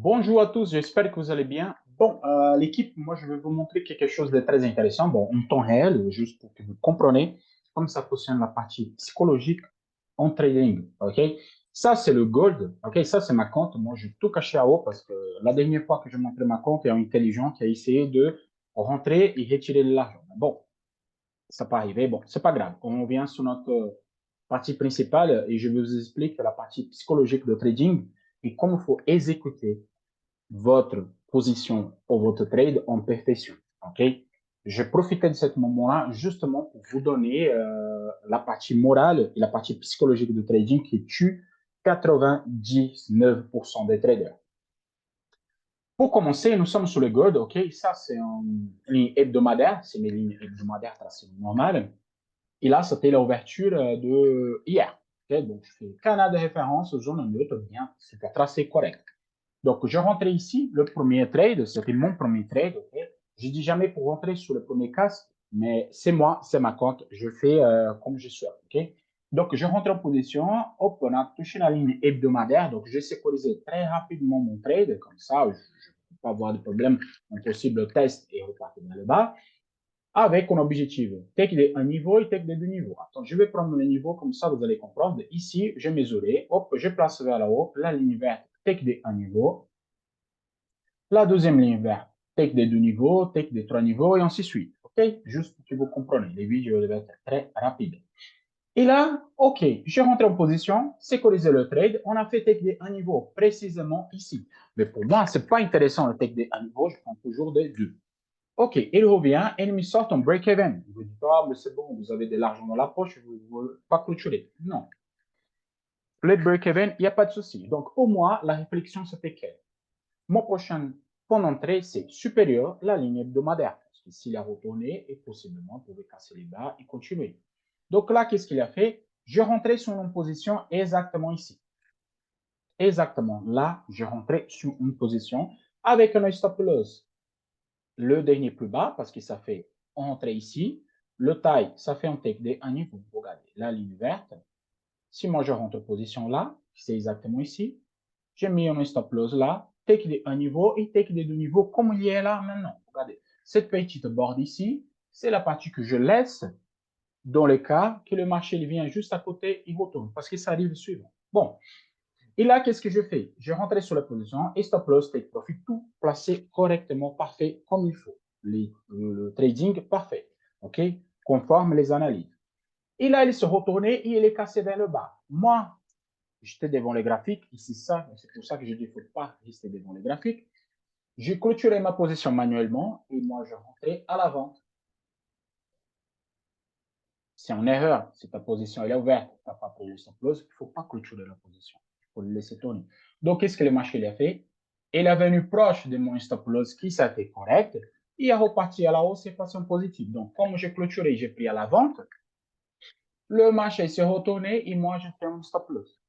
Bonjour à tous, j'espère que vous allez bien. Bon, l'équipe, moi, je vais vous montrer quelque chose de très intéressant. Bon, en temps réel, juste pour que vous compreniez comment ça fonctionne la partie psychologique en trading. OK? Ça, c'est le gold. OK? Ça, c'est ma compte. Moi, j'ai tout caché à haut parce que la dernière fois que je montrais ma compte, il y a un intelligent qui a essayé de rentrer et retirer de l'argent. Bon, ça peut arriver. Bon, c'est pas grave. On revient sur notre partie principale et je vous explique la partie psychologique de trading et comment il faut exécuter votre position ou votre trade en perfection. OK? Je profitais de ce moment-là justement pour vous donner la partie morale et la partie psychologique de trading qui tue 99% des traders. Pour commencer, nous sommes sur le gold. OK? Ça, c'est une ligne hebdomadaire. C'est mes lignes hebdomadaires c'est normal. Et là, c'était l'ouverture de hier. OK? Donc, je fais canal de référence, zone neutre, bien, c'était tracé correct. Donc, je rentrais ici, le premier trade, c'était mon premier trade. Okay? Je dis jamais pour rentrer sur le premier casque, mais c'est moi, c'est ma compte, je fais comme je souhaite. Okay? Donc, je rentre en position, hop, on a touché la ligne hebdomadaire, donc je sécurisé très rapidement mon trade, comme ça, je ne peux pas avoir de problème, un possible test et repartir dans le bas, avec un objectif, take de un niveau et take de deux niveaux. Attends, je vais prendre le niveau, comme ça vous allez comprendre. Ici, je mesurais, hop, je place vers là haut, la ligne verte, take de un niveau, la deuxième ligne verte, take des deux niveaux, take des trois niveaux, et ainsi de suite. OK? Juste pour que vous compreniez. Les vidéos doivent être très rapides. Et là, OK, je rentre en position, sécuriser le trade. On a fait take des un niveau précisément ici. Mais pour moi, ce n'est pas intéressant le take des un niveau, je prends toujours des deux. OK, il revient et il me sort un break-even. Vous dites, ah, mais c'est bon, vous avez de l'argent dans la poche, vous ne voulez pas clôturer. Non. Le break-even, il n'y a pas de souci. Donc, au moins, la réflexion, c'était quelle? Mon prochain point d'entrée, c'est supérieur la ligne hebdomadaire. Parce que s'il a retourné, et possiblement, vous pouvez casser les bas et continuer. Donc là, qu'est-ce qu'il a fait? Je rentrais sur une position exactement ici. Exactement. Là, je rentrais sur une position avec un stop loss. Le dernier plus bas, parce que ça fait entrer ici. Le taille, ça fait un take day un niveau. Regardez, la ligne verte. Si moi je rentre en position là, c'est exactement ici. J'ai mis un stop loss là, take de un niveau et take de deux niveaux comme il est là maintenant. Regardez, cette petite board ici, c'est la partie que je laisse dans le cas que le marché il vient juste à côté, il retourne parce que ça arrive suivant. Bon, et là, qu'est-ce que je fais? Je rentre sur la position et stop loss, take profit, tout placé correctement, parfait, comme il faut. Le trading, parfait. OK? Conforme les analyses. Et là, il se retournait et il est cassé vers le bas. Moi, j'étais devant les graphiques. Ici, ça, c'est pour ça que je dis qu'il ne faut pas rester devant les graphiques. J'ai clôturé ma position manuellement et moi, je rentrais à la vente. C'est une erreur. Si ta position elle est ouverte, tu n'as pas pris le stop loss, il ne faut pas clôturer la position. Il faut le laisser tourner. Donc, qu'est-ce que le marché a fait? Il est venu proche de mon stop loss qui s'était correct. Il a reparti à la hausse et façon positive. Donc, comme j'ai clôturé, j'ai pris à la vente, le marché s'est retourné et moi, j'ai fait mon stop loss.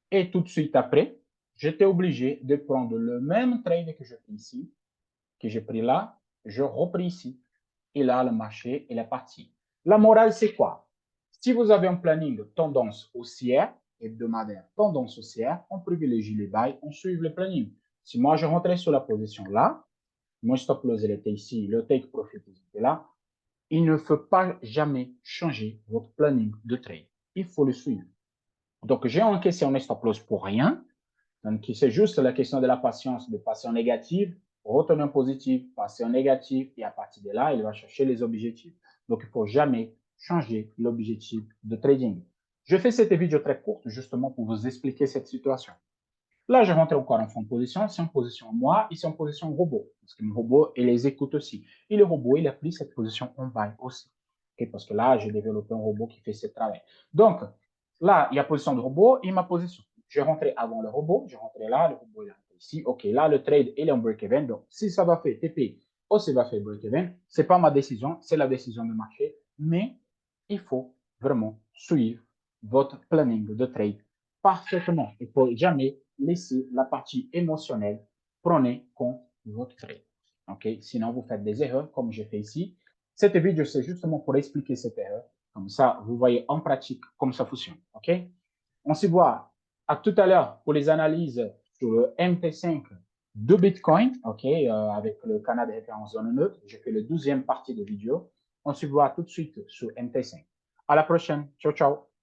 Et tout de suite après, j'étais obligé de prendre le même trade que je fais ici, que j'ai pris là, je repris ici. Et là, le marché, il est parti. La morale, c'est quoi? Si vous avez un planning tendance haussière, hebdomadaire, tendance haussière, on privilégie les buys, on suit le planning. Si moi, je rentrais sur la position là, mon stop loss, il était ici, le take profit, était là, il ne faut pas jamais changer votre planning de trade. Il faut le suivre. Donc, j'ai encaissé un stop loss pour rien. Donc, c'est juste la question de la patience, de passer en négatif, retourner en positif, passer en négatif, et à partir de là, il va chercher les objectifs. Donc, il ne faut jamais changer l'objectif de trading. Je fais cette vidéo très courte justement pour vous expliquer cette situation. Là, je rentre encore en fond de position, c'est en position moi et c'est en position robot. Parce que mon robot, il les écoute aussi. Et le robot, il a pris cette position en buy aussi. Okay? Parce que là, j'ai développé un robot qui fait ce travail. Donc, là, il y a position de robot et ma position. Je rentrais avant le robot, je rentrais là, le robot il est rentré ici. OK, là, le trade, il est en break-even. Donc, si ça va faire TP ou ça va faire break-even, ce n'est pas ma décision, c'est la décision du marché. Mais il faut vraiment suivre votre planning de trade parfaitement. Il ne faut jamais laisser la partie émotionnelle prendre compte de votre trade. OK? Sinon, vous faites des erreurs comme j'ai fait ici. Cette vidéo, c'est justement pour expliquer cette erreur. Comme ça, vous voyez en pratique comment ça fonctionne. OK? On se voit à tout à l'heure pour les analyses sur le MT5 de Bitcoin, OK, avec le canal de référence zone neutre. J'ai fait le 12e partie de vidéo. On se voit tout de suite sur MT5. À la prochaine. Ciao, ciao.